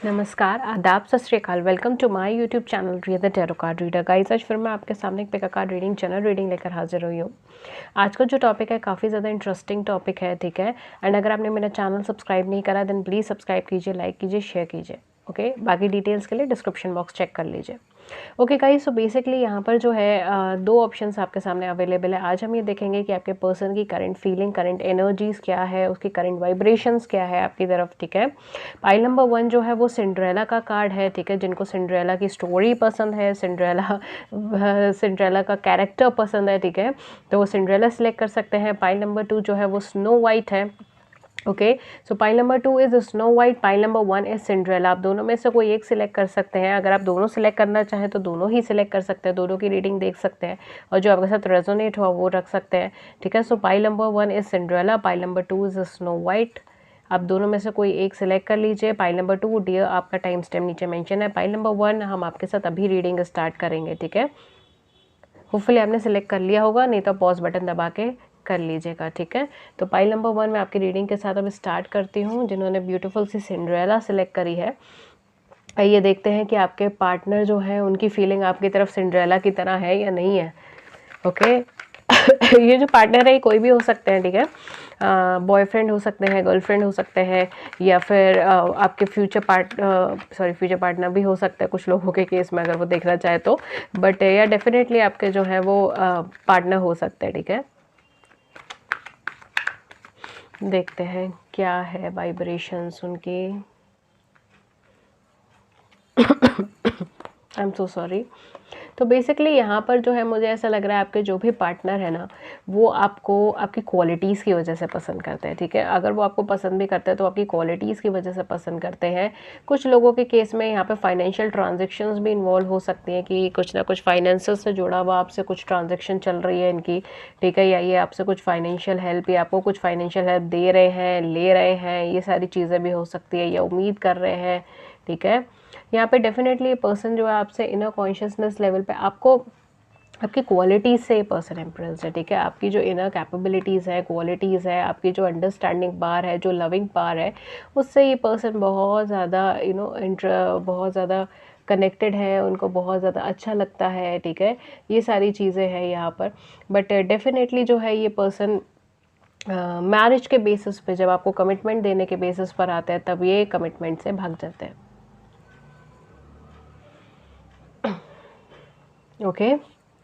नमस्कार, आदाब, सत श्री अकाल। Welcome to my YouTube channel Riya the tarot card reader. Guys, आज फिर मैं आपके सामने एक pick a card reading general reading लेकर हाजिर हुई हूँ। आज का जो टॉपिक है काफ़ी ज़्यादा इंटरेस्टिंग टॉपिक है, ठीक है। एंड अगर आपने मेरा चैनल सब्सक्राइब नहीं करा देन प्लीज़ सब्सक्राइब कीजिए, लाइक कीजिए, शेयर कीजिए। ओके, बाकी डिटेल्स के लिए डिस्क्रिप्शन बॉक्स चेक कर लीजिए। ओके गाइस, सो बेसिकली यहाँ पर जो है दो ऑप्शंस आपके सामने अवेलेबल है। आज हम ये देखेंगे कि आपके पर्सन की करंट फीलिंग, करंट एनर्जीज क्या है, उसकी करंट वाइब्रेशंस क्या है आपकी तरफ, ठीक है। पाइल नंबर 1 जो है वो सिंड्रेला का कार्ड है, ठीक है। जिनको सिंड्रेला की स्टोरी पसंद है, सिंड्रेला का कैरेक्टर पसंद है, ठीक है, तो वो सिंड्रेला सिलेक्ट कर सकते हैं। पाइल नंबर 2 जो है वो स्नो वाइट है। Okay, so pile number 2 is snow white, pile number 1 is Cinderella. आप दोनों में से कोई एक सिलेक्ट कर सकते हैं। अगर आप दोनों सिलेक्ट करना चाहें तो दोनों ही सिलेक्ट कर सकते हैं, दोनों की रीडिंग देख सकते हैं और जो आपके साथ रेजोनेट हुआ वो रख सकते हैं, ठीक है। सो pile number 1 is Cinderella, pile number 2 is snow white. आप दोनों में से कोई एक सिलेक्ट कर लीजिए। पाइल नंबर 2 डियर आपका टाइम स्टैम्प नीचे मेंशन है। पाइल नंबर 1 हम आपके साथ अभी रीडिंग स्टार्ट करेंगे, ठीक है। होपफुली आपने सिलेक्ट कर लिया होगा, नहीं तो पॉज बटन दबा के कर लीजिएगा, ठीक है। तो पाइल नंबर 1 मैं आपकी रीडिंग के साथ अब स्टार्ट करती हूँ। जिन्होंने ब्यूटीफुल सी सिंड्रेला सिलेक्ट करी है, आइए देखते हैं कि आपके पार्टनर जो है उनकी फीलिंग आपकी तरफ सिंड्रेला की तरह है या नहीं है। ओके ये जो पार्टनर है ये कोई भी हो सकते हैं, ठीक है। बॉयफ्रेंड हो सकते हैं, गर्लफ्रेंड हो सकते हैं, या फिर आपके फ्यूचर पार्टनर भी हो सकता है कुछ लोगों के केस में, अगर वो देखना चाहे तो। बट या डेफिनेटली आपके जो है वो पार्टनर हो सकते हैं, ठीक है। देखते हैं क्या है वाइब्रेशंस उनकी। I am so sorry. तो बेसिकली यहाँ पर जो है मुझे ऐसा लग रहा है आपके जो भी पार्टनर है ना, वो आपको आपकी क्वालिटीज़ की वजह से पसंद करते हैं, ठीक है। अगर वो आपको पसंद भी करते हैं तो आपकी क्वालिटीज़ की वजह से पसंद करते हैं। कुछ लोगों के केस में यहाँ पे फाइनेंशियल ट्रांजेक्शन्स भी इन्वॉल्व हो सकती हैं कि कुछ ना कुछ फाइनेंसेस से जुड़ा हुआ आपसे कुछ ट्रांजेक्शन चल रही है इनकी, ठीक है। या ये आपसे कुछ फाइनेंशियल हेल्प या आपको कुछ फाइनेंशियल हेल्प दे रहे हैं, ले रहे हैं, ये सारी चीज़ें भी हो सकती है, या उम्मीद कर रहे हैं, ठीक है। यहाँ पे डेफिनेटली ये पर्सन जो है आपसे इनर कॉन्शियसनेस लेवल पे आपको आपकी क्वालिटीज़ से ये पर्सन इम्प्रेस्ड है, ठीक है। आपकी जो इनर कैपेबिलिटीज़ है, क्वालिटीज़ है, आपकी जो अंडरस्टैंडिंग पावर है, जो लविंग पावर है, उससे ये पर्सन बहुत ज़्यादा बहुत ज़्यादा कनेक्टेड है, उनको बहुत ज़्यादा अच्छा लगता है, ठीक है। ये सारी चीज़ें हैं यहाँ पर। बट डेफिनेटली जो है ये पर्सन मैरिज के बेसिस पे, जब आपको कमिटमेंट देने के बेसिस पर आता है, तब ये कमिटमेंट से भाग जाते हैं। ओके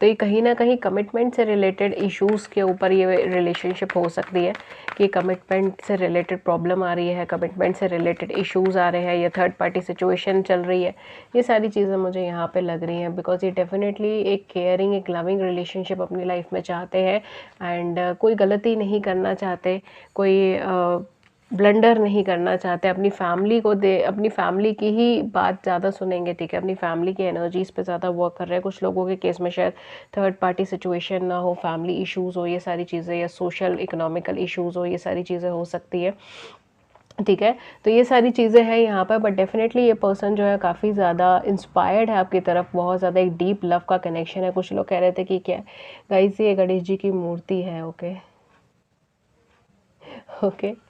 तो ये कहीं ना कहीं कमिटमेंट से रिलेटेड इश्यूज़ के ऊपर ये रिलेशनशिप हो सकती है कि कमिटमेंट से रिलेटेड प्रॉब्लम आ रही है, कमिटमेंट से रिलेटेड इश्यूज़ आ रहे हैं, या थर्ड पार्टी सिचुएशन चल रही है। ये सारी चीज़ें मुझे यहाँ पे लग रही हैं, बिकॉज ये डेफिनेटली एक केयरिंग, एक लविंग रिलेशनशिप अपनी लाइफ में चाहते हैं। एंड कोई गलती नहीं करना चाहते, कोई ब्लंडर नहीं करना चाहते, अपनी फैमिली की ही बात ज़्यादा सुनेंगे, ठीक है। अपनी फैमिली की एनर्जीज़ पे ज़्यादा वर्क कर रहे हैं। कुछ लोगों के केस में शायद थर्ड पार्टी सिचुएशन ना हो, फैमिली इश्यूज़ हो, ये सारी चीज़ें, या सोशल इकोनॉमिकल इश्यूज़ हो, ये सारी चीज़ें हो सकती है, ठीक है। तो ये सारी चीज़ें हैं यहाँ पर। बट डेफिनेटली ये पर्सन जो है काफ़ी ज़्यादा इंस्पायर्ड है आपकी तरफ, बहुत ज़्यादा एक डीप लव का कनेक्शन है। कुछ लोग कह रहे थे कि क्या गाइस ये गणेश जी की मूर्ति है, ओके ओके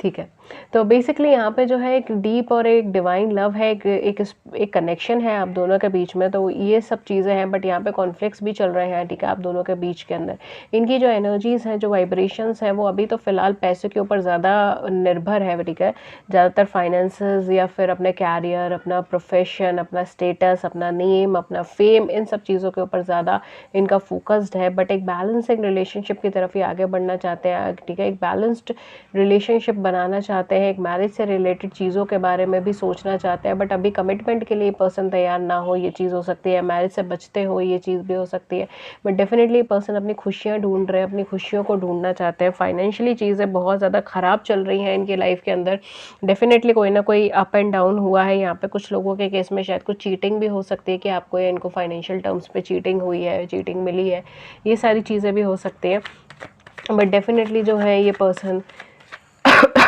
ठीक है। तो बेसिकली यहाँ पे जो है एक डीप और एक डिवाइन लव है, एक कनेक्शन है आप दोनों के बीच में। तो ये सब चीज़ें हैं, बट यहाँ पे कॉन्फ्लिक्ट्स भी चल रहे हैं, ठीक है, आप दोनों के बीच के अंदर। इनकी जो एनर्जीज़ हैं, जो वाइब्रेशंस हैं, वो अभी तो फ़िलहाल पैसे के ऊपर ज़्यादा निर्भर है, ठीक है। ज़्यादातर फाइनेंसेस या फिर अपने कैरियर, अपना प्रोफेशन, अपना स्टेटस, अपना नेम, अपना फेम, इन सब चीज़ों के ऊपर ज़्यादा इनका फोकस्ड है। बट एक बैलेंसिंग रिलेशनशिप की तरफ ये आगे बढ़ना चाहते हैं, ठीक है। एक बैलेंस्ड रिलेशनशिप बनाना चाहते हैं, एक मैरिज से रिलेटेड चीज़ों के बारे में भी सोचना चाहते हैं। बट अभी कमिटमेंट के लिए पर्सन तैयार ना हो, ये चीज़ हो सकती है। मैरिज से बचते हो, ये चीज़ भी हो सकती है। बट डेफिनेटली पर्सन अपनी खुशियाँ ढूंढ रहे हैं, अपनी खुशियों को ढूंढना चाहते हैं। फाइनेंशियली चीज़ें बहुत ज़्यादा ख़राब चल रही हैं इनकी लाइफ के अंदर। डेफिनेटली कोई ना कोई अप एंड डाउन हुआ है यहाँ पे। कुछ लोगों के केस में शायद कुछ चीटिंग भी हो सकती है, कि आपको या इनको फाइनेंशियल टर्म्स पे चीटिंग हुई है, चीटिंग मिली है, ये सारी चीज़ें भी हो सकती हैं। बट डेफिनेटली जो है ये पर्सन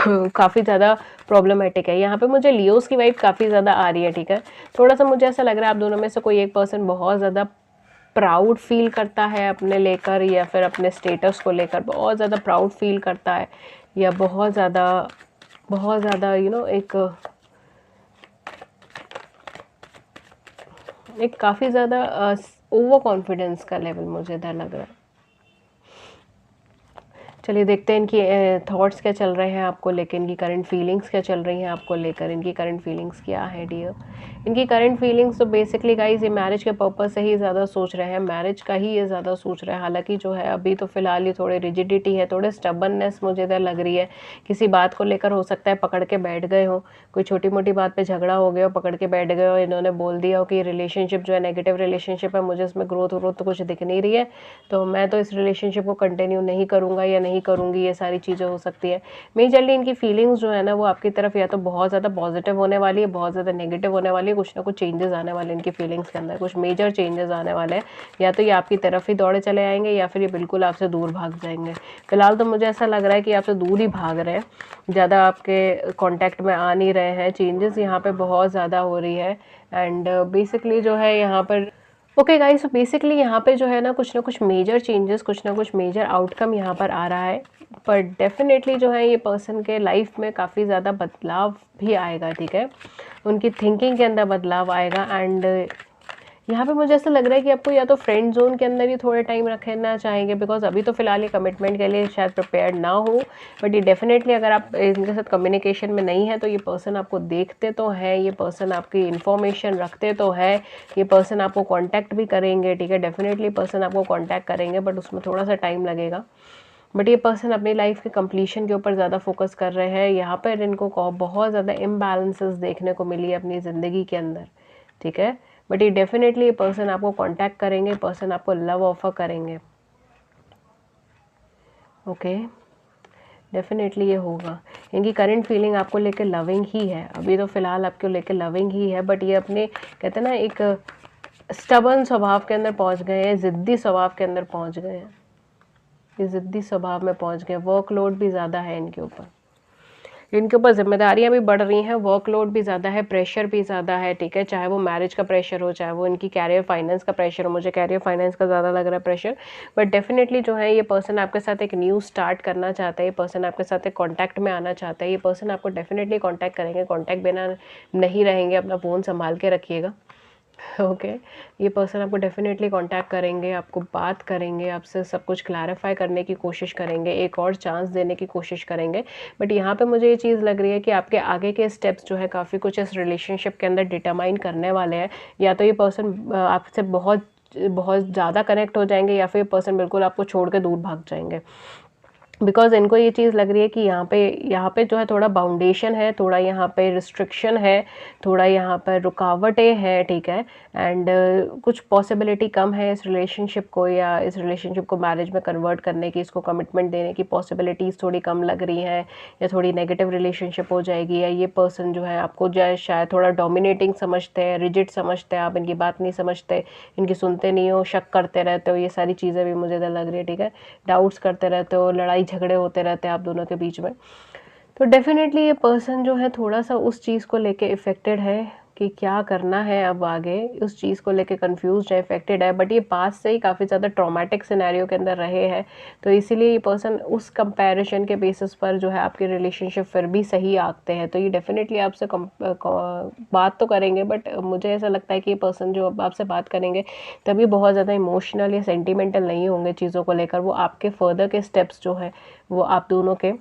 काफ़ी ज़्यादा प्रॉब्लमेटिक है। यहाँ पे मुझे लियोस की वाइब काफ़ी ज़्यादा आ रही है, ठीक है। थोड़ा सा मुझे ऐसा लग रहा है आप दोनों में से कोई एक पर्सन बहुत ज़्यादा प्राउड फील करता है अपने लेकर, या फिर अपने स्टेटस को लेकर बहुत ज़्यादा प्राउड फील करता है, या बहुत ज़्यादा एक एक काफ़ी ज़्यादा ओवर कॉन्फिडेंस का लेवल मुझे इधर लग रहा है। चलिए देखते हैं इनकी थॉट्स क्या चल रहे हैं आपको लेकर, इनकी करंट फीलिंग्स क्या चल रही हैं आपको लेकर, इनकी करंट फीलिंग्स क्या है डियर। इनकी करंट फीलिंग्स तो बेसिकली गाइस ये मैरिज के पर्पस से ही ज़्यादा सोच रहे हैं, मैरिज का ही ये ज़्यादा सोच रहे हैं। हालांकि जो है अभी तो फ़िलहाल ये थोड़े रिजिडिटी है, थोड़े स्टबननेस मुझे इधर लग रही है। किसी बात को लेकर हो सकता है पकड़ के बैठ गए हो, कोई छोटी मोटी बात पे झगड़ा हो गया हो, पकड़ के बैठ गए हो, इन्होंने बोल दिया हो कि रिलेशनशिप जो है नेगेटिव रिलेशनशिप है, मुझे इसमें ग्रोथ व्रोथ तो कुछ दिख नहीं रही है, तो मैं तो इस रिलेशनशिप को कंटिन्यू नहीं करूँगा या नहीं करूँगी, ये सारी चीज़ें हो सकती है। मेजरली इनकी फीलिंग्स जो है ना वो आपकी तरफ या तो बहुत ज़्यादा पॉजिटिव होने वाली है, बहुत ज़्यादा नेगेटिव होने वाली है, कुछ ना कुछ चेंजेस आने वाले हैं इनकी फीलिंग्स के अंदर, कुछ मेजर चेंजेस आने वाले हैं। या तो ये आपकी तरफ ही दौड़े चले आएंगे या फिर ये बिल्कुल आपसे दूर भाग जाएंगे। फिलहाल तो मुझे ऐसा लग रहा है कि आपसे दूर ही भाग रहे हैं, ज़्यादा आपके कॉन्टैक्ट में आ नहीं रहे हैं। चेंजेस यहाँ पे बहुत ज़्यादा हो रही है एंड बेसिकली जो है यहाँ पर ओके गाइस, तो बेसिकली यहाँ पे जो है ना कुछ मेजर चेंजेस, कुछ ना कुछ मेजर आउटकम यहाँ पर आ रहा है। पर डेफिनेटली जो है ये पर्सन के लाइफ में काफ़ी ज़्यादा बदलाव भी आएगा, ठीक है, उनकी थिंकिंग के अंदर बदलाव आएगा। एंड यहाँ पे मुझे ऐसा लग रहा है कि आपको या तो फ्रेंड जोन के अंदर ही थोड़े टाइम रखना चाहेंगे, बिकॉज अभी तो फिलहाल ये कमिटमेंट के लिए शायद प्रिपेयर्ड ना हो। बट ये डेफिनेटली अगर आप इनके साथ कम्युनिकेशन में नहीं है तो ये पर्सन आपको देखते तो है, ये पर्सन आपकी इन्फॉर्मेशन रखते तो है, ये पर्सन आपको कॉन्टैक्ट भी करेंगे, ठीक है, डेफिनेटली पर्सन आपको कॉन्टैक्ट करेंगे, बट उसमें थोड़ा सा टाइम लगेगा। बट ये पर्सन अपनी लाइफ के कंप्लीशन के ऊपर ज़्यादा फोकस कर रहे हैं। यहाँ पर इनको बहुत ज़्यादा इम्बैलेंसेस देखने को मिली है अपनी ज़िंदगी के अंदर, ठीक है। बट ये डेफिनेटली ये पर्सन आपको कांटेक्ट करेंगे, पर्सन आपको लव ऑफर करेंगे, ओके, डेफिनेटली ये होगा। इनकी करंट फीलिंग आपको लेकर लविंग ही है, अभी तो फ़िलहाल आपको लेकर लविंग ही है। बट ये अपने कहते हैं ना एक स्टबन स्वभाव के अंदर पहुंच गए हैं, ज़िद्दी स्वभाव के अंदर पहुंच गए हैं, ये ज़िद्दी स्वभाव में पहुंच गए। वर्कलोड भी ज़्यादा है इनके ऊपर, इनके ऊपर जिम्मेदारियां भी बढ़ रही हैं, वर्कलोड भी ज़्यादा है, प्रेशर भी ज़्यादा है, ठीक है, चाहे वो मैरिज का प्रेशर हो, चाहे वो इनकी कैरियर फाइनेंस का प्रेशर हो। मुझे कैरियर फाइनेंस का ज़्यादा लग रहा है प्रेशर। बट डेफिनेटली जो है ये पर्सन आपके साथ एक न्यू स्टार्ट करना चाहता है, ये पर्सन आपके साथ एक कॉन्टैक्ट में आना चाहता है, ये पर्सन आपको डेफिनेटली कॉन्टैक्ट करेंगे, कॉन्टैक्ट बिना नहीं रहेंगे, अपना फ़ोन संभाल के रखिएगा, ओके। ये पर्सन आपको डेफिनेटली कांटेक्ट करेंगे, आपको बात करेंगे, आपसे सब कुछ क्लैरिफाई करने की कोशिश करेंगे, एक और चांस देने की कोशिश करेंगे। बट यहाँ पे मुझे ये चीज़ लग रही है कि आपके आगे के स्टेप्स जो है काफ़ी कुछ इस रिलेशनशिप के अंदर डिटरमाइन करने वाले हैं। या तो ये पर्सन आपसे बहुत बहुत ज़्यादा कनेक्ट हो जाएंगे या फिर ये पर्सन बिल्कुल आपको छोड़ के दूर भाग जाएंगे। बिकॉज इनको ये चीज़ लग रही है कि यहाँ पे जो है थोड़ा बाउंडेशन है, थोड़ा यहाँ पे रिस्ट्रिक्शन है, थोड़ा यहाँ पर रुकावटें हैं, ठीक है। एंड कुछ पॉसिबिलिटी कम है इस रिलेशनशिप को या इस रिलेशनशिप को मैरिज में कन्वर्ट करने की, इसको कमिटमेंट देने की पॉसिबिलिटीज़ थोड़ी कम लग रही हैं, या थोड़ी नेगेटिव रिलेशनशिप हो जाएगी, या ये पर्सन जो है आपको जो है शायद थोड़ा डोमिनेटिंग समझते हैं, रिजिड समझते हैं, आप इनकी बात नहीं समझते, इनकी सुनते नहीं हो, शक करते रहते हो, ये सारी चीज़ें भी मुझे इधर लग रही है, ठीक है। डाउट्स करते रहते हो, लड़ाई झगड़े होते रहते हैं आप दोनों के बीच में। तो डेफिनेटली ये पर्सन जो है थोड़ा सा उस चीज़ को लेके इफ़ेक्टेड है कि क्या करना है अब आगे, उस चीज़ को लेके कंफ्यूज्ड है, इफ़ेक्टेड है। बट ये पास से ही काफ़ी ज़्यादा ट्रॉमेटिक सिनेरियो के अंदर रहे हैं, तो इसीलिए ये पर्सन उस कंपैरिजन के बेसिस पर जो है आपकी रिलेशनशिप फिर भी सही आते हैं। तो ये डेफिनेटली आपसे बात तो करेंगे, बट मुझे ऐसा लगता है कि ये पर्सन जो अब आपसे बात करेंगे तभी बहुत ज़्यादा इमोशनल या सेंटिमेंटल नहीं होंगे चीज़ों को लेकर। वो आपके फर्दर के स्टेप्स जो है वो आप दोनों के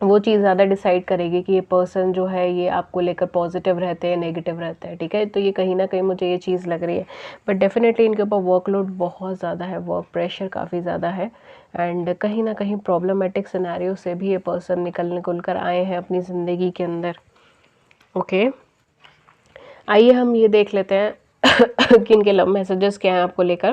वो चीज़ ज़्यादा डिसाइड करेगी कि ये पर्सन जो है ये आपको लेकर पॉजिटिव रहते हैं, नेगेटिव रहते हैं, ठीक है। तो ये कहीं ना कहीं मुझे ये चीज़ लग रही है। बट डेफिनेटली इनके ऊपर वर्कलोड बहुत ज़्यादा है, वर्क प्रेशर काफ़ी ज़्यादा है, एंड कहीं ना कहीं प्रॉब्लमेटिक सिनेरियो से भी ये पर्सन निकल कर आए हैं अपनी ज़िंदगी के अंदर, ओके। आइए हम ये देख लेते हैं कि इनके लव मैसेजेस क्या हैं आपको लेकर।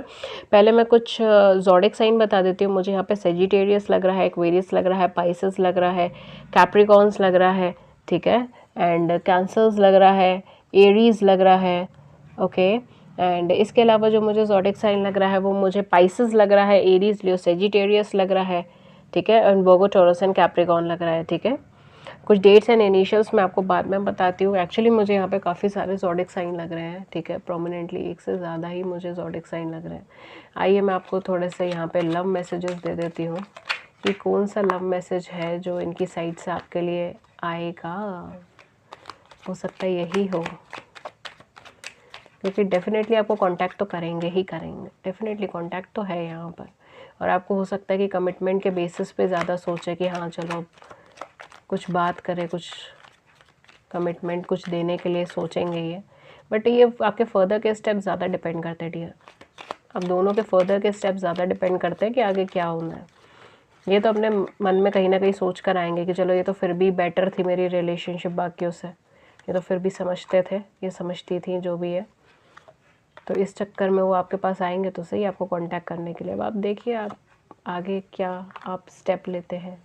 पहले मैं कुछ ज़ोडिक साइन बता देती हूँ। मुझे यहाँ पे सेजिटेरियस लग रहा है, एक्वेरियस लग रहा है, पाइसेस लग रहा है, कैप्रिकॉन्स लग रहा है, ठीक है, एंड कैंसर्स लग रहा है, एरीज लग रहा है, ओके। एंड इसके अलावा जो मुझे ज़ोडिक साइन लग रहा है वो मुझे पाइसेस लग रहा है, एरीज, लियो, सेजिटेरियस लग रहा है, ठीक है, and Virgo, taurus and Capricorn लग रहा है, ठीक है। कुछ डेट्स एंड इनिशियल्स मैं आपको बाद में बताती हूँ। एक्चुअली मुझे यहाँ पे काफ़ी सारे ज़ोडिक साइन लग रहे हैं, ठीक है, प्रोमिनेंटली एक से ज़्यादा ही मुझे ज़ोडिक साइन लग रहे हैं। आइए मैं आपको थोड़े से यहाँ पे लव मैसेजेस दे देती हूँ कि कौन सा लव मैसेज है जो इनकी साइड से आपके लिए आएगा। हो सकता है यही हो, क्योंकि डेफिनेटली आपको कांटेक्ट तो करेंगे ही करेंगे, डेफिनेटली कांटेक्ट तो है यहाँ पर। और आपको हो सकता है कि कमिटमेंट के बेसिस पे ज़्यादा सोचे कि हाँ चलो कुछ बात करें, कुछ कमिटमेंट कुछ देने के लिए सोचेंगे ये। बट ये आपके फर्दर के स्टेप ज़्यादा डिपेंड करते हैं डियर, अब दोनों के फर्दर के स्टेप ज़्यादा डिपेंड करते हैं कि आगे क्या होना है। ये तो अपने मन में कहीं ना कहीं सोच कर आएंगे कि चलो ये तो फिर भी बेटर थी मेरी रिलेशनशिप बाकियों से, ये तो फिर भी समझते थे, ये समझती थी, जो भी है। तो इस चक्कर में वो आपके पास आएंगे तो सही आपको कांटेक्ट करने के लिए। अब आप देखिए आप आगे क्या आप स्टेप लेते हैं,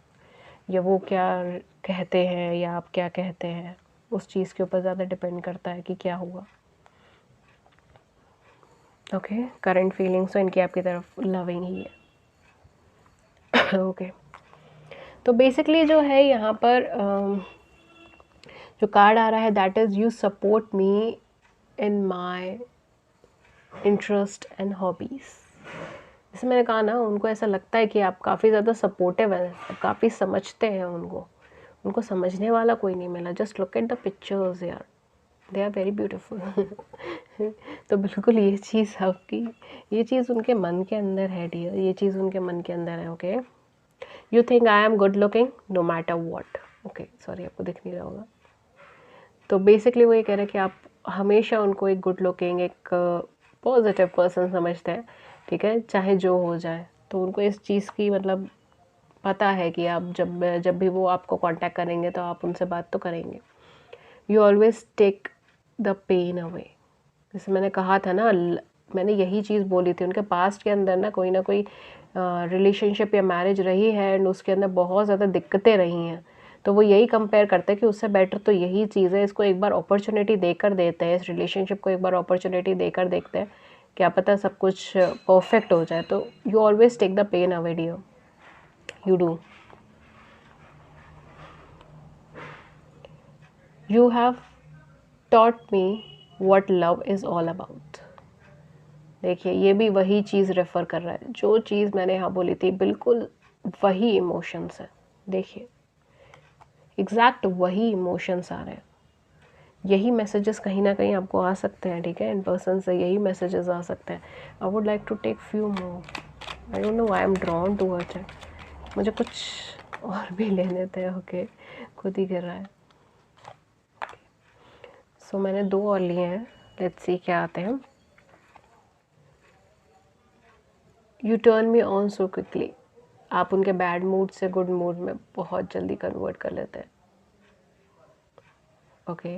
या वो क्या कहते हैं या आप क्या कहते हैं, उस चीज़ के ऊपर ज़्यादा डिपेंड करता है कि क्या हुआ। ओके, करंट फीलिंग्स तो इनकी आपकी तरफ लविंग ही है। ओके तो बेसिकली जो है यहाँ पर जो कार्ड आ रहा है that is you support me in my interest and hobbies. जैसे मैंने कहा ना, उनको ऐसा लगता है कि आप काफ़ी ज़्यादा सपोर्टिव हैं, आप काफ़ी समझते हैं उनको समझने वाला कोई नहीं मिला। Just look at the pictures यार, दे आर वेरी ब्यूटीफुल। तो बिल्कुल ये चीज़ आपकी, ये चीज़ उनके मन के अंदर है डियर, ये चीज़ उनके मन के अंदर है। Okay, you think I am good looking no matter what. Okay sorry, आपको दिख नहीं रहा होगा। तो बेसिकली वो ये कह रहे हैं कि आप हमेशा उनको एक गुड लुकिंग, एक पॉजिटिव पर्सन समझते हैं, ठीक है, चाहे जो हो जाए। तो उनको इस चीज़ की मतलब पता है कि आप जब भी वो आपको कांटेक्ट करेंगे तो आप उनसे बात तो करेंगे। You always take the pain away. जैसे मैंने कहा था ना, मैंने यही चीज़ बोली थी, उनके पास्ट के अंदर ना कोई रिलेशनशिप या मैरिज रही है एंड उसके अंदर बहुत ज़्यादा दिक्कतें रही हैं। तो वो यही कंपेयर करते हैं कि उससे बेटर तो यही चीज़ है, इसको एक बार अपॉर्चुनिटी देकर देते हैं, इस रिलेशनशिप को एक बार अपॉर्चुनिटी देकर देखते हैं, क्या पता सब कुछ परफेक्ट हो जाए। तो you always take the pain away dear, you do. You have taught me what love is all about। देखिए ये भी वही चीज़ रेफ़र कर रहा है, जो चीज़ मैंने यहाँ बोली थी, बिल्कुल वही इमोशंस है। देखिए एग्जैक्ट वही इमोशंस आ रहे हैं, यही मैसेजेस कहीं ना कहीं आपको आ सकते हैं, ठीक है, इन पर्सन से यही मैसेजेस आ सकते हैं। I would like to take few more, I don't know I am drawn towards it, मुझे कुछ और भी लेने थे। ओके, खुद ही गिर रहा है। सो मैंने 2 और लिए हैं, लेट्स सी क्या आते हैं। You turn me on so quickly. आप उनके बैड मूड से गुड मूड में बहुत जल्दी कन्वर्ट कर लेते हैं। Okay,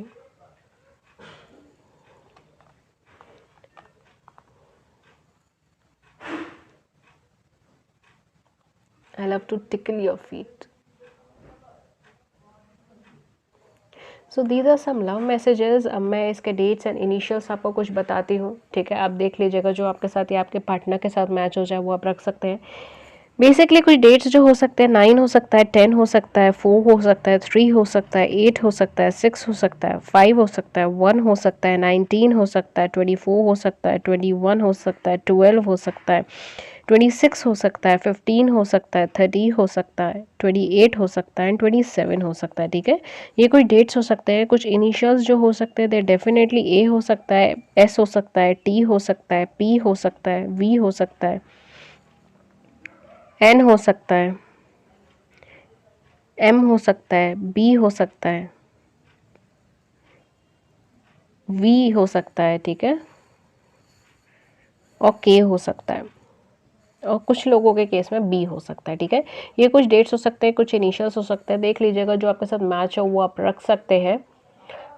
I love to tickle your feet. So these are some love messages. अब मैं इसके डेट्स एंड इनिशियल्स आपको कुछ बताती हूँ, ठीक है, आप देख लीजिएगा, जो आपके साथ या आपके पार्टनर के साथ मैच हो जाए वो आप रख सकते हैं। बेसिकली कुछ डेट्स जो हो सकते हैं, 9 हो सकता है, 10 हो सकता है, 4 हो सकता है, 3 हो सकता है, 8 हो सकता है, 6 हो सकता है, 5 हो सकता है, 1 हो सकता है, 19 हो सकता है, 24 हो सकता है, 21 हो सकता है, 12 हो सकता है, 26 हो सकता है, 15 हो सकता है, 30 हो सकता है, 28 हो सकता है, 27 हो सकता है, ठीक है। ये कुछ डेट्स हो सकते हैं। कुछ इनिशियल्स जो हो सकते हैं, दे डेफिनेटली ए हो सकता है, एस हो सकता है, टी हो सकता है, पी हो सकता है, वी हो सकता है, एन हो सकता है, एम हो सकता है, बी हो सकता है, वी हो सकता है, ठीक है, और के हो सकता है, और कुछ लोगों के केस में बी हो सकता है, ठीक है। ये कुछ डेट्स हो सकते हैं, कुछ इनिशियल्स हो सकते हैं, देख लीजिएगा, जो आपके साथ मैच हो वो आप रख सकते हैं।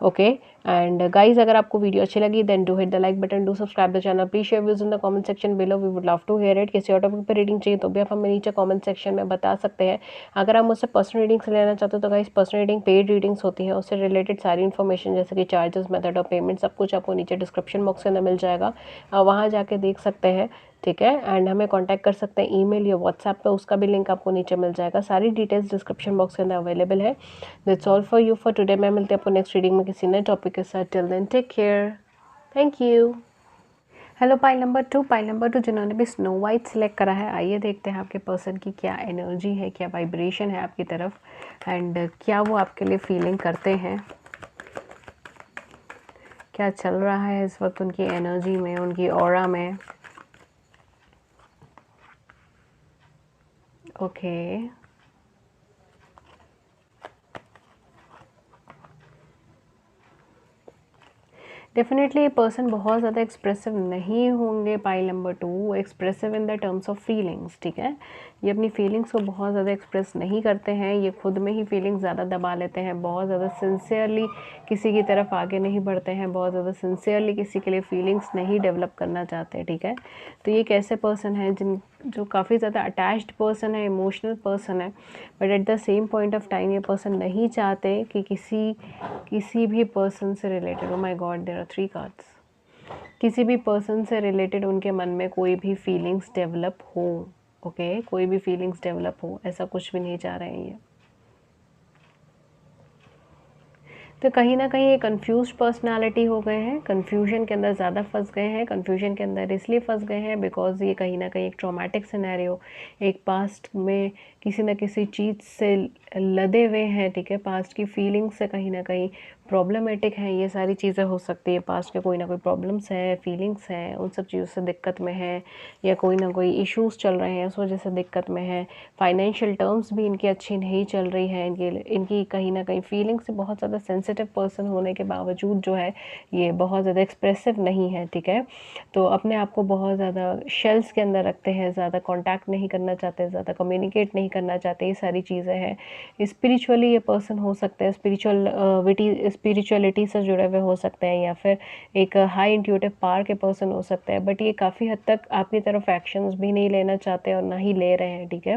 ओके एंड गाइज, अगर आपको वीडियो अच्छी लगी then do hit the like button, do subscribe the channel, please share views in the comment section below, we would love to hear it. किसी और टॉपिक पर रीडिंग चाहिए तो भी आप हमें नीचे कमेंट सेक्शन में बता सकते हैं। अगर आप मुझसे पर्सनल रीडिंग्स लेना चाहते हो तो guys personal reading paid readings होती है, उससे रिलेटेड सारी इन्फॉर्मेशन जैसे कि चार्जेस, मेथड ऑफ पेमेंट, सब कुछ आपको नीचे डिस्क्रिप्शन बॉक्स के अंदर मिल जाएगा, वहाँ जाके देख सकते हैं, ठीक है। एंड हमें कांटेक्ट कर सकते हैं ईमेल या व्हाट्सएप पे, उसका भी लिंक आपको नीचे मिल जाएगा, सारी डिटेल्स डिस्क्रिप्शन बॉक्स के अंदर अवेलेबल है। That's all for you for today. मैं मिलते हैं आपको नेक्स्ट रीडिंग में किसी नए टॉपिक के साथ। Till then take care, thank you. Hello pile number 2 जिन्होंने भी स्नो वाइट सिलेक्ट करा है, आइए देखते हैं आपके पर्सन की क्या एनर्जी है, क्या वाइब्रेशन है आपकी तरफ, एंड क्या वो आपके लिए फीलिंग करते हैं, क्या चल रहा है इस वक्त उनकी एनर्जी में, उनकी ऑरा में। ओके डेफिनेटली ये पर्सन बहुत ज़्यादा एक्सप्रेसिव नहीं होंगे। Pile number 2 expressive in the terms of feelings, ठीक है। ये अपनी फीलिंग्स को बहुत ज़्यादा एक्सप्रेस नहीं करते हैं, ये खुद में ही फीलिंग्स ज़्यादा दबा लेते हैं, बहुत ज़्यादा सिंसियरली किसी की तरफ आगे नहीं बढ़ते हैं, बहुत ज़्यादा सिंसियरली किसी के लिए फीलिंग्स नहीं डेवलप करना चाहते, ठीक है। तो ये एक ऐसे पर्सन है जो काफ़ी ज़्यादा अटैच्ड पर्सन है, इमोशनल पर्सन है, but at the same point of time ये पर्सन नहीं चाहते कि किसी भी पर्सन से related, oh my god there are 3 cards, किसी भी पर्सन से रिलेटेड उनके मन में कोई भी फीलिंग्स डेवलप हो। ओके कोई भी फीलिंग्स डेवलप हो, ऐसा कुछ भी नहीं चाह रहे हैं ये। तो कहीं ना कहीं ये कंफ्यूज पर्सनालिटी हो गए हैं, कंफ्यूजन के अंदर ज़्यादा फंस गए हैं। कंफ्यूजन के अंदर इसलिए फंस गए हैं बिकॉज ये कहीं ना कहीं एक ट्रॉमेटिक सिनेरियो, एक पास्ट में किसी न किसी चीज़ से लदे हुए हैं, ठीक है। पास्ट की फीलिंग्स से कहीं ना कहीं प्रॉब्लमेटिक हैं, ये सारी चीज़ें हो सकती है। पास्ट के कोई ना कोई प्रॉब्लम्स है, फीलिंग्स हैं, उन सब चीज़ों से दिक्कत में है, या कोई ना कोई इश्यूज़ चल रहे हैं उस वजह से दिक्कत में है। फाइनेंशियल टर्म्स भी इनकी अच्छी नहीं चल रही है, इनकी कहीं ना कहीं फीलिंग्स से बहुत ज़्यादा सेंसिटिव पर्सन होने के बावजूद जो है ये बहुत ज़्यादा एक्सप्रेसिव नहीं है, ठीक है। तो अपने आप को बहुत ज़्यादा शेल्स के अंदर रखते हैं, ज़्यादा कॉन्टैक्ट नहीं करना चाहते, ज़्यादा कम्युनिकेट नहीं करना चाहते, ये सारी चीज़ें हैं। स्पिरिचुअली ये पर्सन हो सकते हैं, स्पिरिचुअलिटी से जुड़े हुए हो सकते हैं, या फिर एक हाई इंट्यूटिव पावर के पर्सन हो सकते हैं, बट ये काफ़ी हद तक आपकी तरफ एक्शंस भी नहीं लेना चाहते और ना ही ले रहे हैं, ठीक है।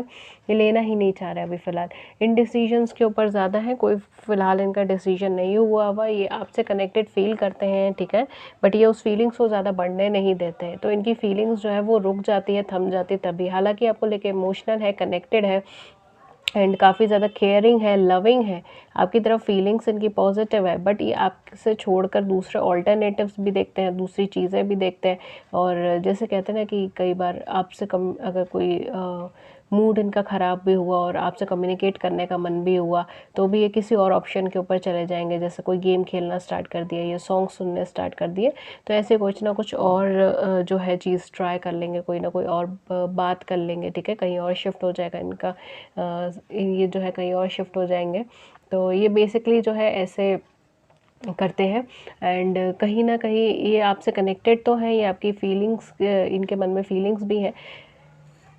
ये लेना ही नहीं चाह रहे अभी फ़िलहाल, इन डिसीजंस के ऊपर ज़्यादा है, कोई फ़िलहाल इनका डिसीजन नहीं हुआ। ये आपसे कनेक्टेड फील करते हैं, ठीक है, बट ये उस फीलिंग्स को ज़्यादा बढ़ने नहीं देते हैं। तो इनकी फीलिंग्स जो है वो रुक जाती है, थम जाती है तभी। हालांकि आपको लेके इमोशनल है, कनेक्टेड है, एंड काफ़ी ज़्यादा केयरिंग है, लविंग है, आपकी तरफ फीलिंग्स इनकी पॉजिटिव है, बट ये आपसे छोड़कर दूसरे ऑल्टरनेटिव्स भी देखते हैं, दूसरी चीज़ें भी देखते हैं। और जैसे कहते हैं ना कि कई बार आपसे कम अगर कोई मूड इनका ख़राब भी हुआ और आपसे कम्युनिकेट करने का मन भी हुआ, तो भी ये किसी और ऑप्शन के ऊपर चले जाएंगे, जैसे कोई गेम खेलना स्टार्ट कर दिया या सॉन्ग सुनने स्टार्ट कर दिए, तो ऐसे कुछ ना कुछ और जो है चीज़ ट्राई कर लेंगे, कोई ना कोई और बात कर लेंगे, ठीक है। कहीं और शिफ्ट हो जाएगा इनका, ये जो है कहीं और शिफ्ट हो जाएंगे। तो ये बेसिकली जो है ऐसे करते हैं, एंड कहीं ना कहीं ये आपसे कनेक्टेड तो हैं, ये आपकी फीलिंग्स, इनके मन में फीलिंग्स भी हैं,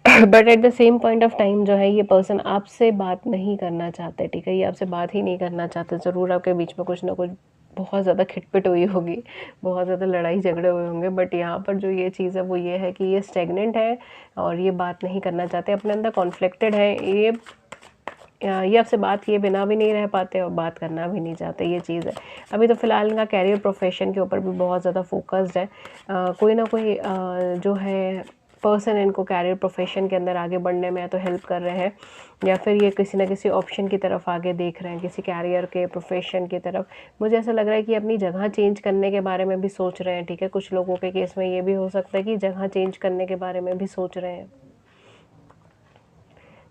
but at the same point of time जो है ये पर्सन आपसे बात नहीं करना चाहते, ठीक है। ये आपसे बात ही नहीं करना चाहते। ज़रूर आपके बीच में कुछ ना कुछ बहुत ज़्यादा खिटपिट हुई होगी, बहुत ज़्यादा लड़ाई झगड़े हुए होंगे, बट यहाँ पर जो ये चीज़ है वो ये है कि ये स्टेगनेंट है और ये बात नहीं करना चाहते, अपने अंदर कॉन्फ्लिक्टेड है। ये आपसे बात किए बिना भी नहीं रह पाते और बात करना भी नहीं चाहते, ये चीज़ है। अभी तो फ़िलहाल इनका कैरियर प्रोफेशन के ऊपर भी बहुत ज़्यादा फोकस्ड है। कोई ना कोई जो है पर्सन इनको कैरियर प्रोफेशन के अंदर आगे बढ़ने में या तो हेल्प कर रहे हैं, या फिर ये किसी न किसी ऑप्शन की तरफ आगे देख रहे हैं, किसी कैरियर के प्रोफेशन की तरफ। मुझे ऐसा लग रहा है कि अपनी जगह चेंज करने के बारे में भी सोच रहे हैं, ठीक है। कुछ लोगों के केस में ये भी हो सकता है कि जगह चेंज करने के बारे में भी सोच रहे हैं।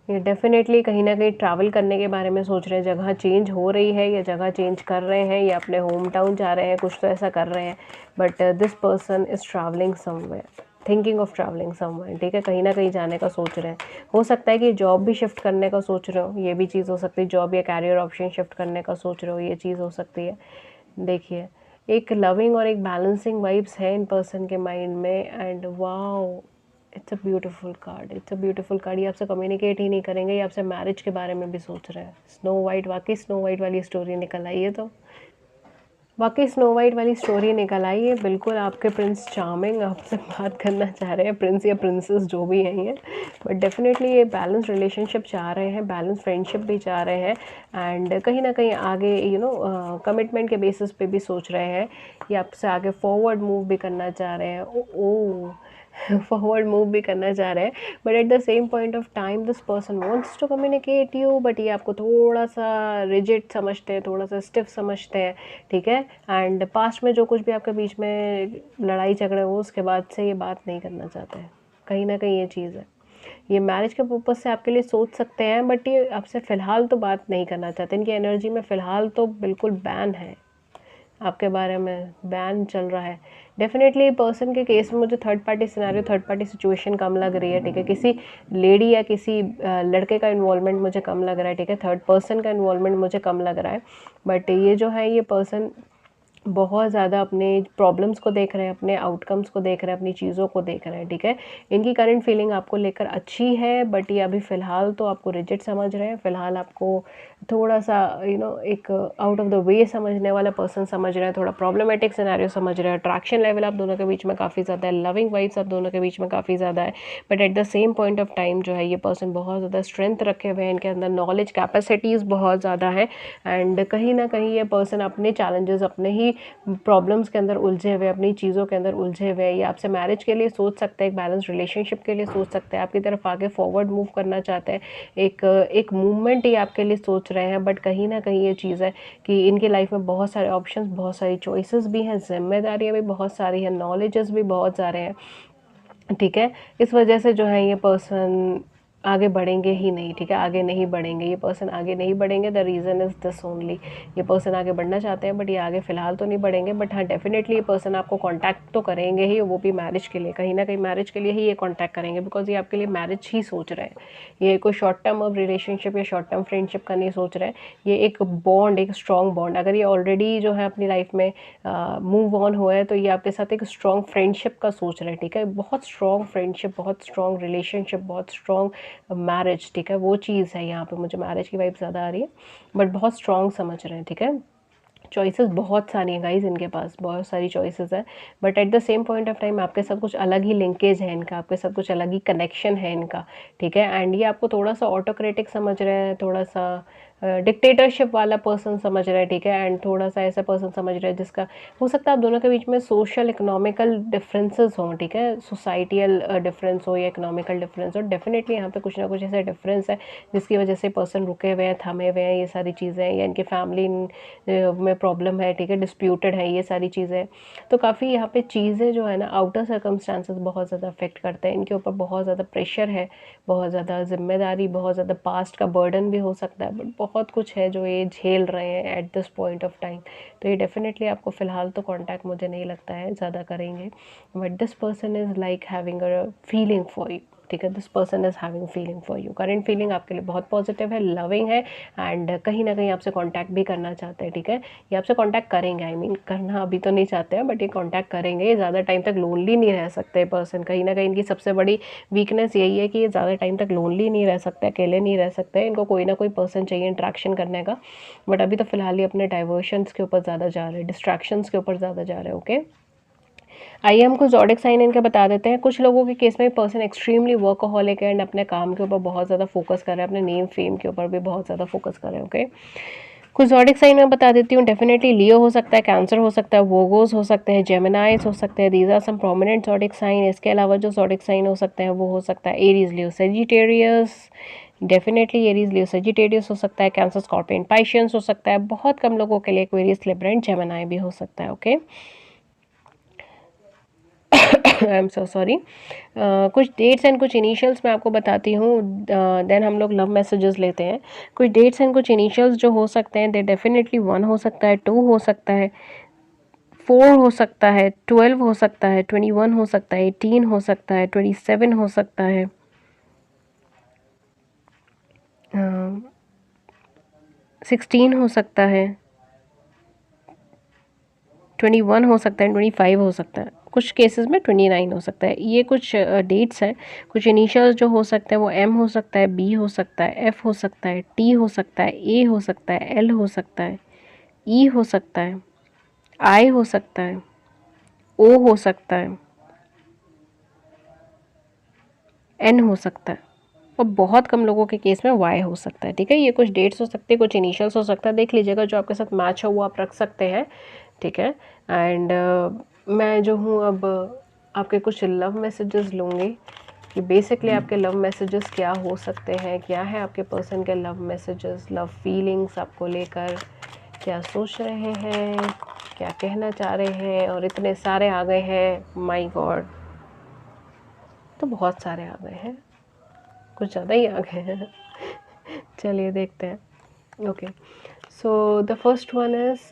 ये डेफिनेटली कहीं ना कहीं ट्रैवल करने के बारे में सोच रहे हैं, जगह चेंज हो रही है या जगह चेंज कर रहे हैं या अपने होम टाउन जा रहे हैं, कुछ तो ऐसा कर रहे हैं। But this person is travelling somewhere, thinking of travelling somewhere, ठीक है। कहीं ना कहीं जाने का सोच रहे हैं। हो सकता है कि जॉब भी शिफ्ट करने का सोच रहे हो, ये भी चीज़ हो सकती है। जॉब या कैरियर ऑप्शन शिफ्ट करने का सोच रहे हो, ये चीज़ हो सकती है। देखिए एक लविंग और एक बैलेंसिंग वाइब्स है इन पर्सन के माइंड में, and wow it's a beautiful card, it's a beautiful card. ये आपसे कम्युनिकेट ही नहीं करेंगे, ये आपसे मैरिज के बारे में भी सोच रहे हैं। स्नो वाइट, वाकई स्नो वाइट वाली स्टोरी निकल आई है, तो वाकई स्नो वाइट वाली स्टोरी निकल आई है। बिल्कुल आपके प्रिंस चार्मिंग आपसे बात करना चाह रहे हैं, प्रिंस या प्रिंसेस जो भी हैं ये, बट डेफिनेटली ये बैलेंस रिलेशनशिप चाह रहे हैं, बैलेंस फ्रेंडशिप भी चाह रहे हैं, एंड कहीं ना कहीं आगे कमिटमेंट के बेसिस पे भी सोच रहे हैं। ये आपसे आगे फॉरवर्ड मूव भी करना चाह रहे हैं। ओ फॉरवर्ड मूव भी करना चाह रहे हैं, but at the same point of time this person wants to communicate you, but ये आपको थोड़ा सा रिजिड समझते हैं, थोड़ा सा स्टिफ समझते हैं, ठीक है। एंड पास्ट में जो कुछ भी आपके बीच में लड़ाई झगड़े हो उसके बाद से ये बात नहीं करना चाहते हैं, कहीं ना कहीं ये चीज़ है। ये मैरिज के पर्पज से आपके लिए सोच सकते हैं, बट ये आपसे फ़िलहाल तो बात नहीं करना चाहते। इनकी एनर्जी में फ़िलहाल तो बिल्कुल बैन है, आपके बारे में बैन चल रहा है। डेफिनेटली पर्सन के केस में मुझे third party scenario, third party situation कम लग रही है, ठीक है। किसी लेडी या किसी लड़के का इन्वॉल्वमेंट मुझे कम लग रहा है, ठीक है। थर्ड पर्सन का इन्वॉल्वमेंट मुझे कम लग रहा है। बट ये जो है, ये पर्सन बहुत ज़्यादा अपने प्रॉब्लम्स को देख रहे हैं, अपने आउटकम्स को देख रहे हैं, अपनी चीज़ों को देख रहे हैं, ठीक है। इनकी करंट फीलिंग आपको लेकर अच्छी है, बट ये अभी फ़िलहाल तो आपको रिजिड समझ रहे हैं। फ़िलहाल आपको थोड़ा सा एक आउट ऑफ द वे समझने वाला पर्सन समझ रहे हैं, थोड़ा प्रॉब्लमेटिक सिनेरियो समझ रहे हैं। अट्रैक्शन लेवल आप दोनों के बीच में काफ़ी ज़्यादा है, लविंग वाइब्स आप दोनों के बीच में काफ़ी ज़्यादा है। But at the same point of time जो है, ये पर्सन बहुत ज़्यादा स्ट्रेंथ रखे हुए हैं, इनके अंदर नॉलेज कैपेसिटीज़ बहुत ज़्यादा है। एंड कहीं ना कहीं ये पर्सन अपने चैलेंजेस, अपने ही प्रॉब्लम्स के अंदर उलझे हुए, अपनी चीज़ों के अंदर उलझे हुए। ये आपसे मैरिज के लिए सोच सकते हैं, एक बैलेंस रिलेशनशिप के लिए सोच सकते हैं, आपकी तरफ आगे फॉरवर्ड मूव करना चाहते हैं, एक मूवमेंट ही आपके लिए सोच रहे हैं। बट कहीं ना कहीं ये चीज़ है कि इनकी लाइफ में बहुत सारे ऑप्शंस, बहुत सारी चॉइसेस भी हैं, जिम्मेदारियाँ भी बहुत सारी हैं, नॉलेजेस भी बहुत सारे हैं, ठीक है। इस वजह से जो है, ये पर्सन आगे बढ़ेंगे ही नहीं, ठीक है। आगे नहीं बढ़ेंगे, ये पर्सन आगे नहीं बढ़ेंगे। The reason is this only. ये पर्सन आगे बढ़ना चाहते हैं, बट ये आगे फ़िलहाल तो नहीं बढ़ेंगे। बट हाँ, डेफिनेटली ये पर्सन आपको कांटेक्ट तो करेंगे ही, वो भी मैरिज के लिए, कहीं ना कहीं मैरिज के लिए ही ये कांटेक्ट करेंगे, बिकॉज ये आपके लिए मैरिज ही सोच रहे हैं। ये कोई शॉर्ट टर्म अब रिलेशनशिप या शॉर्ट टर्म फ्रेंडशिप का नहीं सोच रहे हैं। ये एक बॉन्ड, एक स्ट्रॉन्ग बॉन्ड, अगर ये ऑलरेडी जो है अपनी लाइफ में मूव ऑन हुआ है, तो ये आपके साथ एक स्ट्रॉन्ग फ्रेंडशिप का सोच रहे हैं, ठीक है। बहुत स्ट्रॉन्ग फ्रेंडशिप, बहुत स्ट्रॉन्ग रिलेशनशिप, बहुत स्ट्रॉन्ग मैरिज, ठीक है। वो चीज़ है यहाँ पे, मुझे मैरिज की वाइब ज़्यादा आ रही है, बट बहुत स्ट्रॉन्ग समझ रहे हैं, ठीक है। चॉइसेस बहुत सारी हैं गाइज, इनके पास बहुत सारी चॉइसेस है। But at the same point of time आपके साथ कुछ अलग ही लिंकेज है इनका, आपके साथ कुछ अलग ही कनेक्शन है इनका, ठीक है। एंड ये आपको थोड़ा सा ऑटोक्रेटिक समझ रहे हैं, थोड़ा सा डिक्टेटरशिप वाला पर्सन समझ रहे हैं, ठीक है। एंड थोड़ा सा ऐसा पर्सन समझ रहे हैं जिसका हो सकता है आप दोनों के बीच में सोशल इकोनॉमिकल डिफरेंसेस हों, ठीक है। सोसाइटियल डिफरेंस हो या इकोनॉमिकल डिफरेंस हो, डेफिनेटली यहाँ पे कुछ ना कुछ ऐसा डिफरेंस है जिसकी वजह से पर्सन रुके हुए हैं, थमे हुए हैं, ये सारी चीज़ें, या इनके फैमिली में प्रॉब्लम है, ठीक है, डिस्प्यूटेड है, ये सारी चीज़ें। तो काफ़ी यहाँ पे चीज़ें जो है ना, आउटर सर्कमस्टांसेस बहुत ज़्यादा अफेक्ट करते हैं, इनके ऊपर बहुत ज़्यादा प्रेशर है, बहुत ज़्यादा जिम्मेदारी, बहुत ज़्यादा पास्ट का बर्डन भी हो सकता है, बट बहुत कुछ है जो ये झेल रहे हैं at this point of time. तो ये डेफिनेटली आपको फ़िलहाल तो कांटेक्ट मुझे नहीं लगता है ज़्यादा करेंगे, but this person is like having a feeling for you, ठीक है। This person is having feeling for you, current feeling आपके लिए बहुत पॉजिटिव है, लविंग है, एंड कहीं ना कहीं आपसे कांटेक्ट भी करना चाहते हैं, ठीक है। ये आपसे कांटेक्ट करेंगे, आई मीन करना अभी तो नहीं चाहते हैं, बट ये कांटेक्ट करेंगे। ये ज़्यादा टाइम तक लोनली नहीं रह सकते पर्सन, कहीं ना कहीं इनकी सबसे बड़ी वीकनेस यही है कि ये ज़्यादा टाइम तक लोनली नहीं रह सकते, अकेले नहीं रह सकते, इनको कोई ना कोई पर्सन चाहिए इंट्रैक्शन करने का। बट अभी तो फिलहाल ये अपने डाइवर्शंस के ऊपर ज़्यादा जा रहे हैं, डिस्ट्रैक्शंस के ऊपर ज़्यादा जा रहे हैं, ओके। आइए हम कुछ ज़ोडिक साइन इनके बता देते हैं। कुछ लोगों के केस में पर्सन एक्सट्रीमली वर्कहोलिक है एंड अपने काम के ऊपर बहुत ज़्यादा फोकस कर रहे हैं, अपने नेम फेम के ऊपर भी बहुत ज़्यादा फोकस कर रहे हैं, ओके। कुछ ज़ोडिक साइन मैं बता देती हूँ। डेफिनेटली लियो हो सकता है, कैंसर हो सकता है, वोगोस हो सकते हैं, जेमिनाइज हो सकते हैं, these are some prominent zodiac sign. इसके अलावा जो ज़ोडिक साइन हो सकते हैं वो हो सकता है एरीज, लियो, सेजिटेरियस, डेफिनेटली एरीज, लियो, सेजिटेरियस हो सकता है, कैंसर, स्कॉर्पियन, पाइशियंस हो सकता है। बहुत कम लोगों के लिए एक्वेरियस, लिब्रा एंड जेमिनाई भी हो सकता है, okay. I am so sorry. कुछ डेट्स एंड कुछ इनिशियल्स मैं आपको बताती हूँ, देन हम लोग लव मैसेजेस लेते हैं। कुछ डेट्स एंड कुछ इनिशियल्स जो हो सकते हैं, दे डेफिनेटली 1 हो सकता है, 2 हो सकता है, 4 हो सकता है, 12 हो सकता है, 21 हो सकता है, 18 हो सकता है, 27 हो सकता है, 16 हो सकता है, 21 हो सकता है, 25 हो सकता है, कुछ केसेस में 29 हो सकता है। ये कुछ डेट्स हैं। कुछ इनिशियल्स जो हो सकते हैं वो एम हो सकता है, बी हो सकता है, एफ हो सकता है, टी हो सकता है, ए हो सकता है, एल हो सकता है, ई हो सकता है, आई हो सकता है, ओ हो सकता है, एन हो सकता है, और बहुत कम लोगों के केस में वाई हो सकता है, ठीक है। ये कुछ डेट्स हो सकते हैं, कुछ इनिशियल्स हो सकता है, देख लीजिएगा जो आपके साथ मैच हो वो आप रख सकते हैं, ठीक है। एंड मैं जो हूँ अब आपके कुछ लव मैसेजेस लूँगी कि बेसिकली आपके लव मैसेजेस क्या हो सकते हैं, क्या है आपके पर्सन के लव मैसेजेस, लव फीलिंग्स आपको लेकर, क्या सोच रहे हैं, क्या कहना चाह रहे हैं। और इतने सारे आ गए हैं, माय गॉड, तो बहुत सारे आ गए हैं, कुछ ज़्यादा ही आ गए हैं। चलिए देखते हैं, okay. So the first one is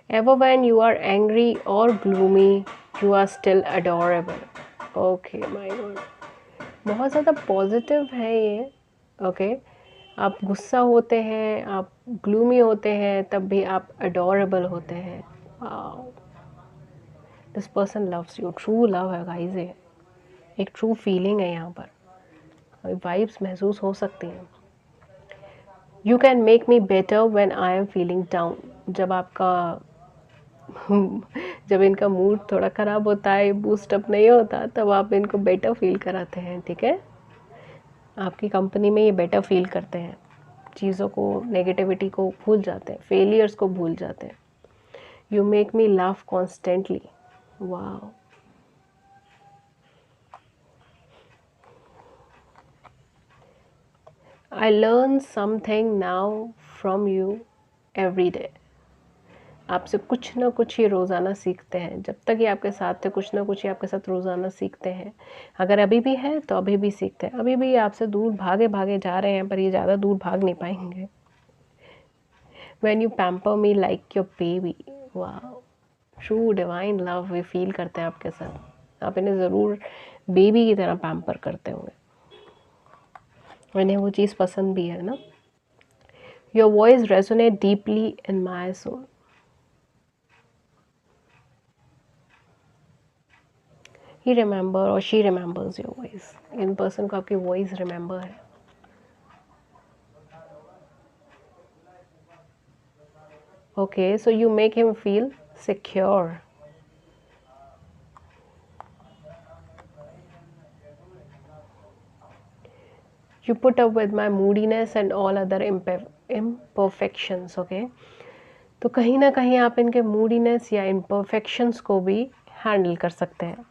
ever when you are angry और gloomy you are still adorable. Okay my god, बहुत ज़्यादा पॉजिटिव है ये। ओके, आप गुस्सा होते हैं, आप ग्लूमी होते हैं, तब भी आप अडोरेबल होते हैं। This person loves you, true love है गाइस, ये एक ट्रू फीलिंग है। यहाँ पर वाइब्स महसूस हो सकती हैं। You can make me better when I am feeling down. जब आपका जब इनका मूड थोड़ा ख़राब होता है, बूस्ट अप नहीं होता, तब आप इनको बेटर फील कराते हैं। ठीक है, आपकी कंपनी में ये बेटर फील करते हैं, चीज़ों को, नेगेटिविटी को भूल जाते हैं, फेलियर्स को भूल जाते हैं। You make me laugh constantly. वाह, I learn something now from you every day. आपसे कुछ ना कुछ ही रोज़ाना सीखते हैं। जब तक ये आपके साथ थे, कुछ ना कुछ ही आपके साथ रोज़ाना सीखते हैं। अगर अभी भी है तो अभी भी सीखते हैं। अभी भी आपसे दूर भागे भागे जा रहे हैं, पर ये ज़्यादा दूर भाग नहीं पाएंगे। When you pamper me like your baby, wow, true divine love we feel करते हैं आपके साथ। आप इन्हें ज़रूर बेबी की तरह पैम्पर करते होंगे, इन्हें वो चीज़ पसंद भी है ना। Your voice resonate deeply in my soul. He remember or she remembers your voice. In person को आपकी वॉइस रिमेंबर है। Okay, so you make him feel secure. You put up with my moodiness and all other imperfections. Okay, तो कहीं ना कहीं आप इनके मूडीनेस या इम्परफेक्शंस को भी हैंडल कर सकते हैं।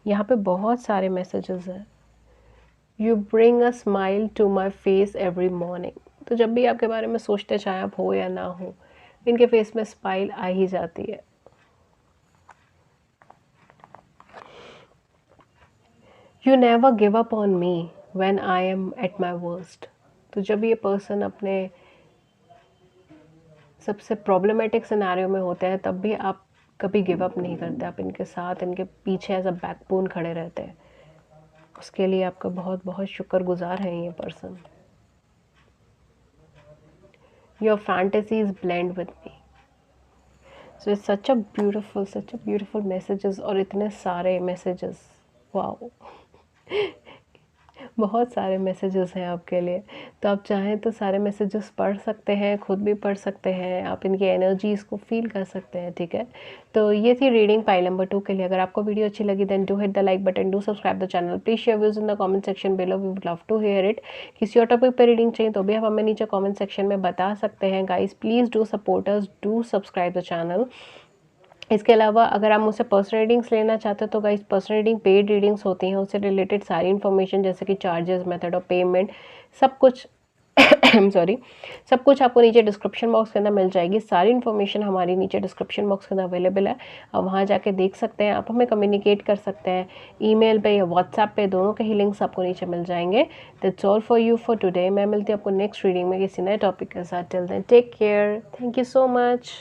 यहाँ पे बहुत सारे मैसेजेस हैं। You bring a smile to my face every morning. तो जब भी आपके बारे में सोचते, चाहे आप हो या ना हो, इनके फेस में स्माइल आ ही जाती है। You never give up on me when I am at my worst. तो जब ये पर्सन अपने सबसे प्रॉब्लमेटिक सिनेरियो में होते हैं, तब भी आप कभी गिव अप नहीं करते। आप इनके साथ, इनके पीछे एज अ बैकबोन खड़े रहते हैं। उसके लिए आपका बहुत बहुत शुक्रगुजार है ये person. Your fantasies blend with me. So it's such a beautiful messages, और इतने सारे मैसेजेस, वाओ बहुत सारे मैसेजेस हैं आपके लिए। तो आप चाहें तो सारे मैसेजेस पढ़ सकते हैं, खुद भी पढ़ सकते हैं, आप इनकी एनर्जीज़ को फील कर सकते हैं। ठीक है, तो ये थी रीडिंग पाइल नंबर 2 के लिए। अगर आपको वीडियो अच्छी लगी then do hit the like button, do subscribe the channel, please share views in the comment section below, we would love to hear it. किसी और टॉपिक पर रीडिंग चाहिए तो भी आप हमें नीचे कॉमेंट सेक्शन में बता सकते हैं। Guys please do support us, do subscribe the channel. इसके अलावा अगर आप मुझसे पर्सनल रीडिंग्स लेना चाहते हो तो guys personal reading paid readings होती हैं, उससे रिलेटेड सारी इन्फॉर्मेशन जैसे कि चार्जेस, मेथड ऑफ पेमेंट, सब कुछ सॉरी, सब कुछ आपको नीचे डिस्क्रिप्शन बॉक्स के अंदर मिल जाएगी। सारी इन्फॉर्मेशन हमारी नीचे डिस्क्रिप्शन बॉक्स के अंदर अवेलेबल है, आप वहाँ जाके देख सकते हैं। आप हमें कम्युनिकेट कर सकते हैं ईमेल पे या व्हाट्सएप पे, दोनों के ही लिंक्स आपको नीचे मिल जाएंगे। That's all for you for today. मैं मिलती हूँ आपको नेक्स्ट रीडिंग में किसी नए टॉपिक के साथ। Till then take care, thank you so much.